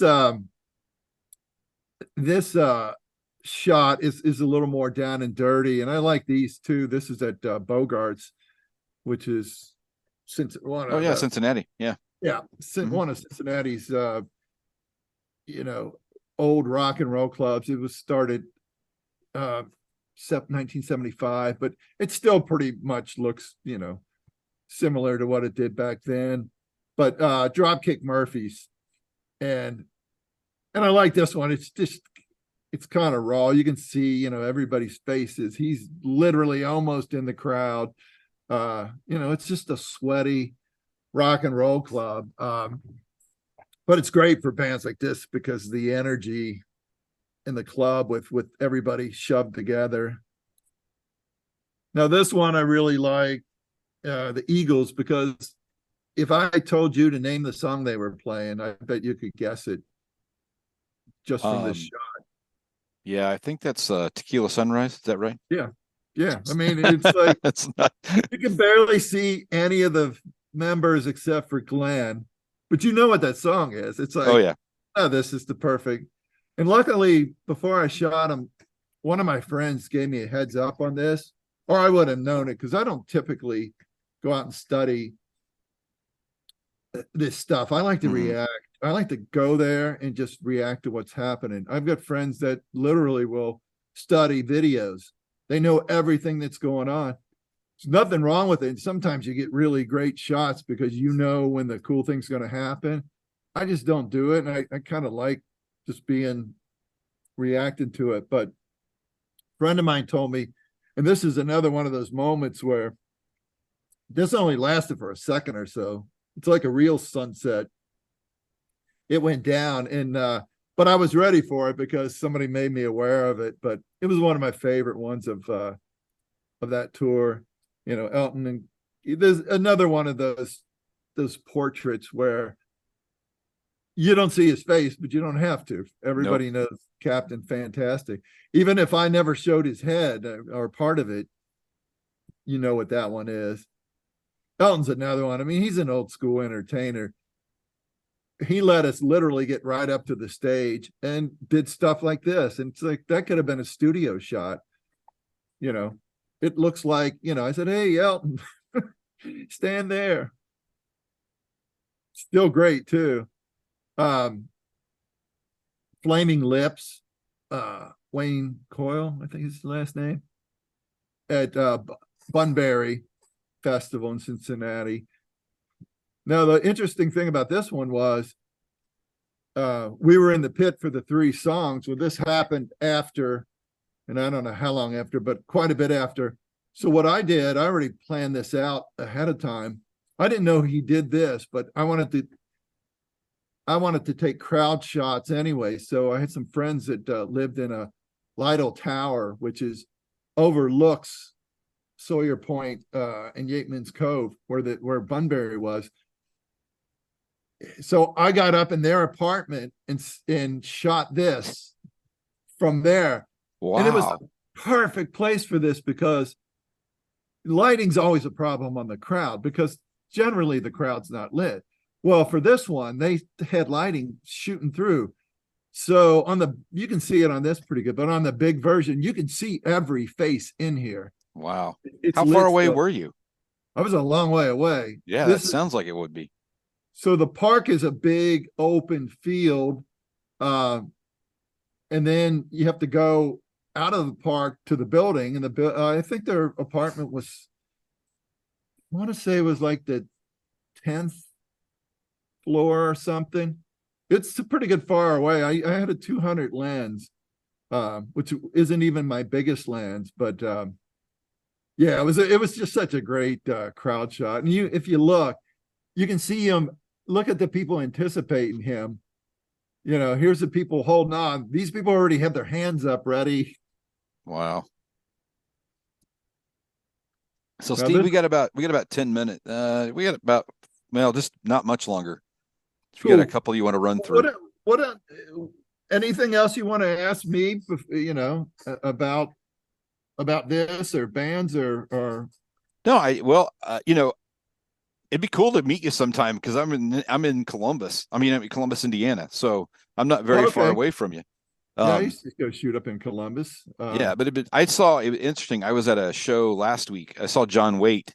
shot is a little more down and dirty, and I like these too. This is at Bogart's, which is Cincinnati. Yeah. One of Cincinnati's old rock and roll clubs. It was started 1975, but it still pretty much looks similar to what it did back then. But Dropkick Murphys, and I like this one. It's kind of raw. You can see, everybody's faces. He's literally almost in the crowd. It's just a sweaty rock and roll club. But it's great for bands like this because the energy in the club with everybody shoved together. Now, this one I really like, the Eagles, because if I told you to name the song they were playing, I bet you could guess it just from this shot. Yeah, I think that's Tequila Sunrise. Is that right? Yeah. I mean, it's like you can barely see any of the members except for Glenn, but you know what that song is. It's like, oh yeah, this is the perfect. And luckily, before I shot him, one of my friends gave me a heads up on this, or I would have known it because I don't typically go out and study this stuff. I like to react. I like to go there and just react to what's happening. I've got friends that literally will study videos. They know everything that's going on. There's nothing wrong with it. And sometimes you get really great shots because when the cool thing's going to happen. I just don't do it. And I kind of like just reacting to it. But a friend of mine told me, and this is another one of those moments where this only lasted for a second or so. It's like a real sunset. It went down, and but I was ready for it because somebody made me aware of it. But it was one of my favorite ones of that tour. Elton, and there's another one of those portraits where you don't see his face, but you don't have to. Everybody knows Captain Fantastic. Even if I never showed his head or part of it, you know what that one is. Elton's another one. I mean, he's an old school entertainer. He let us literally get right up to the stage and did stuff like this. And it's like, that could have been a studio shot. It looks like, I said, hey, Elton, stand there. Still great too. Flaming Lips, Wayne Coyle, I think is his last name, at Bunbury Festival in Cincinnati. Now, the interesting thing about this one was we were in the pit for the 3 songs. Well, this happened after, and I don't know how long after, but quite a bit after. So what I did, I already planned this out ahead of time. I didn't know he did this, but I wanted to take crowd shots anyway. So I had some friends that lived in a Lytle Tower, which overlooks Sawyer Point and Yateman's Cove, where Bunbury was. So I got up in their apartment and shot this from there. wow. And it was a perfect place for this because lighting's always a problem on the crowd because generally the crowd's not lit. Well, for this one, they had lighting shooting through. So you can see it on this pretty good, but on the big version, you can see every face in here. Wow. It's How far away were you? I was a long way away. Yeah, that sounds like it would be. So the park is a big open field. And then you have to go out of the park to the building. And I think their apartment was, I want to say it was like the 10th floor or something. It's pretty good far away. I had a 200 lens, which isn't even my biggest lens, but yeah, it was just such a great crowd shot. And if you look, you can see him. Look at the people anticipating him. here's the people holding on. These people already have their hands up ready. Wow. So Now Steve, this, we got about 10 minutes. We got about, well, just not much longer. If you got a cool. couple you want to run What, through. what, anything else you want to ask me, about this or bands or No, it'd be cool to meet you sometime because I'm in Columbus. I'm in Columbus, Indiana. So I'm not very far okay. away from you. Yeah, I used to go shoot up in Columbus. Yeah, but I saw it was interesting. I was at a show last week. I saw John Waite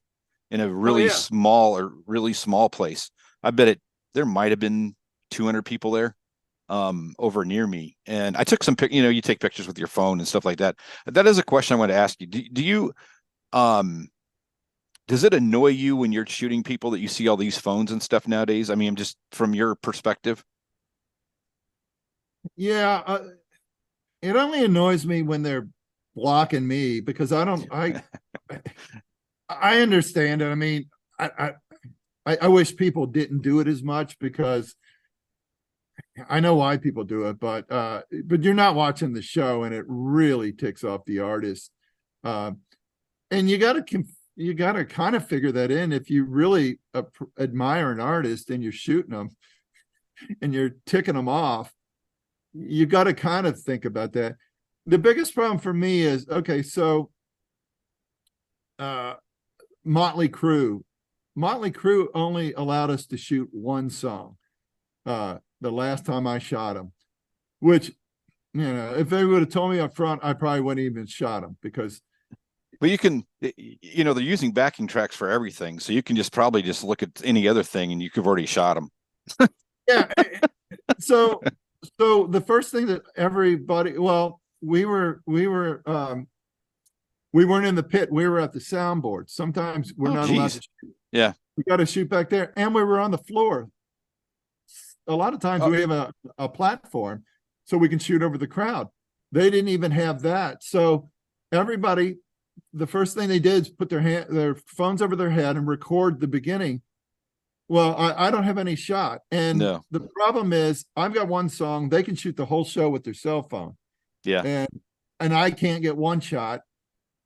in a Oh really yeah. small place. I bet there might have been 200 people there over near me. And I took some you take pictures with your phone and stuff like that. That is a question I want to ask you. Do you um does it annoy you when you're shooting people that you see all these phones and stuff nowadays? I mean, just from your perspective. Yeah, it only annoys me when they're blocking me because I understand it. I mean, I wish people didn't do it as much because I know why people do it, but you're not watching the show and it really ticks off the artist. And you gotta kind of figure that in if you really admire an artist and you're shooting them and you're ticking them off. You got to kind of think about that. The biggest problem for me is okay, so Motley Crue. Motley Crue only allowed us to shoot one song. The last time I shot them, which if they would have told me up front, I probably wouldn't even shot them because. But you can, they're using backing tracks for everything, so you can probably just look at any other thing and you could have already shot them. Yeah. So the first thing that everybody, well, we weren't in the pit. We were at the soundboard. Sometimes we're not allowed to shoot. Yeah. We got to shoot back there. And we were on the floor. A lot of times we have a platform so we can shoot over the crowd. They didn't even have that. So everybody, the first thing they did is put their phones over their head and record the beginning. Well, I don't have any shot. And the problem is I've got one song. They can shoot the whole show with their cell phone. Yeah. And I can't get one shot,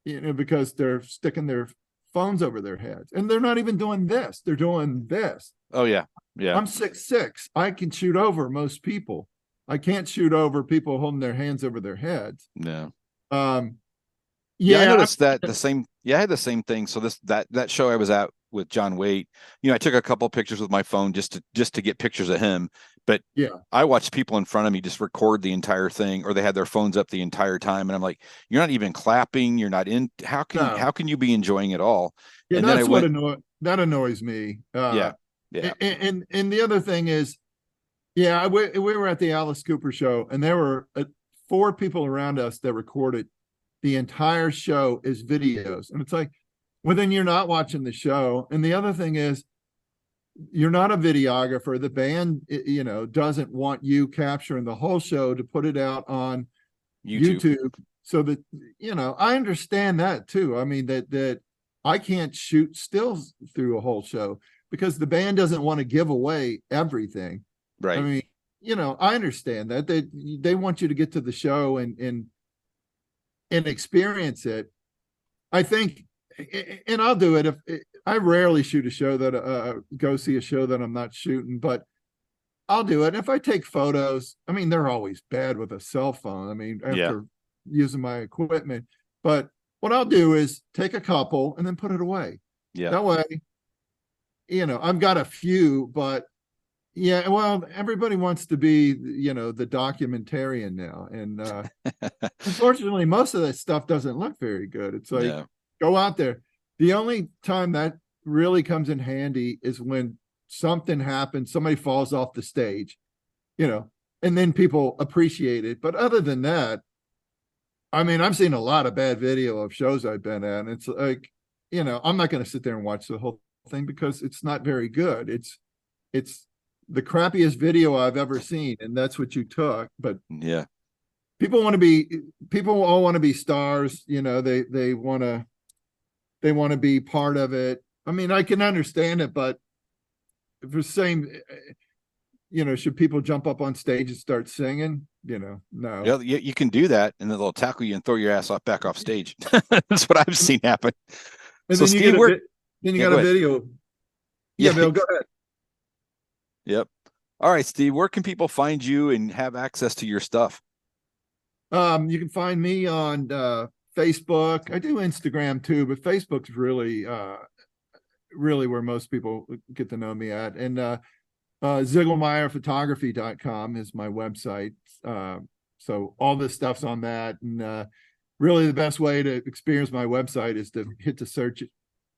because they're sticking their phones over their heads. And they're not even doing this. They're doing this. Oh, yeah. Yeah. I'm 6'6". I can shoot over most people. I can't shoot over people holding their hands over their heads. No. Yeah, I noticed that the same. Yeah, I had the same thing. So that show I was at with John Waite, I took a couple pictures with my phone just to get pictures of him. But yeah, I watched people in front of me just record the entire thing, or they had their phones up the entire time, and I'm like, you're not even clapping. You're not in. How can you be enjoying it all? Yeah, and that's that annoys me. Yeah. And the other thing is, yeah, we were at the Alice Cooper show, and there were 4 people around us that recorded the entire show as videos. And it's like, well, then you're not watching the show. And the other thing is, you're not a videographer. The band, doesn't want you capturing the whole show to put it out on YouTube. So that, I understand that too. I mean, that I can't shoot stills through a whole show because the band doesn't want to give away everything. Right. I mean, I understand that they want you to get to the show and experience it. I think, and I'll do it if I rarely shoot a show that go see a show that I'm not shooting, but I'll do it. If I take photos, I mean, they're always bad with a cell phone. I mean, after using my equipment, but what I'll do is take a couple and then put it away. Yeah. That way, I've got a few, but yeah, well, everybody wants to be, the documentarian now. And unfortunately, most of that stuff doesn't look very good. It's like, go out there. The only time that really comes in handy is when something happens, somebody falls off the stage, and then people appreciate it. But other than that, I mean, I've seen a lot of bad video of shows I've been at. And it's like, I'm not going to sit there and watch the whole thing because it's not very good. It's the crappiest video I've ever seen, and that's what you took. But yeah, people all want to be stars. They want to be part of it. I mean, I can understand it, but for same, should people jump up on stage and start singing? No. Yeah, you can do that, and then they'll tackle you and throw your ass back off stage. That's what I've seen happen. And so, then Steve, you got a video. Yeah, Bill, go ahead. Yep. All right, Steve, where can people find you and have access to your stuff? You can find me on Facebook. I do Instagram too, but Facebook's really where most people get to know me at. And Ziegelmeyerphotography.com is my website. So all this stuff's on that. And really the best way to experience my website is to hit the search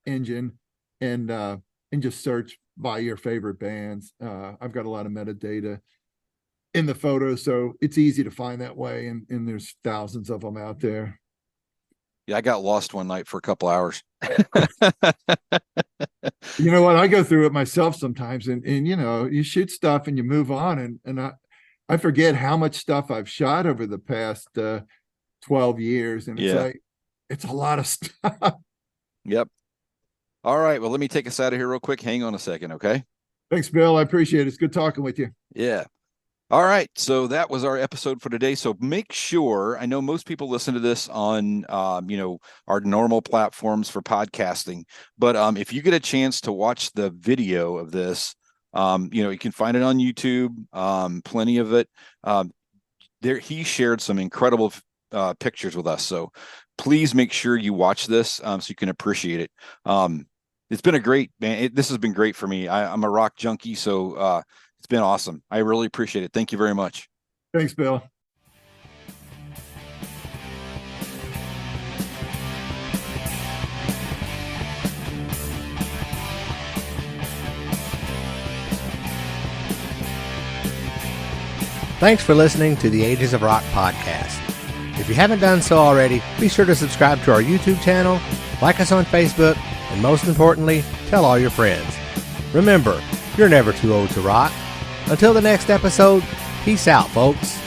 engine and just search by your favorite bands. I've got a lot of metadata in the photos, so it's easy to find that way. And there's thousands of them out there. Yeah, I got lost one night for a couple hours. You know what? I go through it myself sometimes, and you shoot stuff and you move on, and I forget how much stuff I've shot over the past 12 years, and it's like it's a lot of stuff. Yep. All right. Well, let me take us out of here real quick. Hang on a second, okay? Thanks, Bill. I appreciate it. It's good talking with you. Yeah. All right. So that was our episode for today. So make sure, I know most people listen to this on, our normal platforms for podcasting, but if you get a chance to watch the video of this, you can find it on YouTube, plenty of it. He shared some incredible pictures with us. So please make sure you watch this so you can appreciate it. It's been a great, man. This has been great for me. I'm a rock junkie, so it's been awesome. I really appreciate it. Thank you very much. Thanks, Bill. Thanks for listening to the Ages of Rock podcast. If you haven't done so already, be sure to subscribe to our YouTube channel, like us on Facebook, and most importantly, tell all your friends. Remember, you're never too old to rock. Until the next episode, peace out, folks.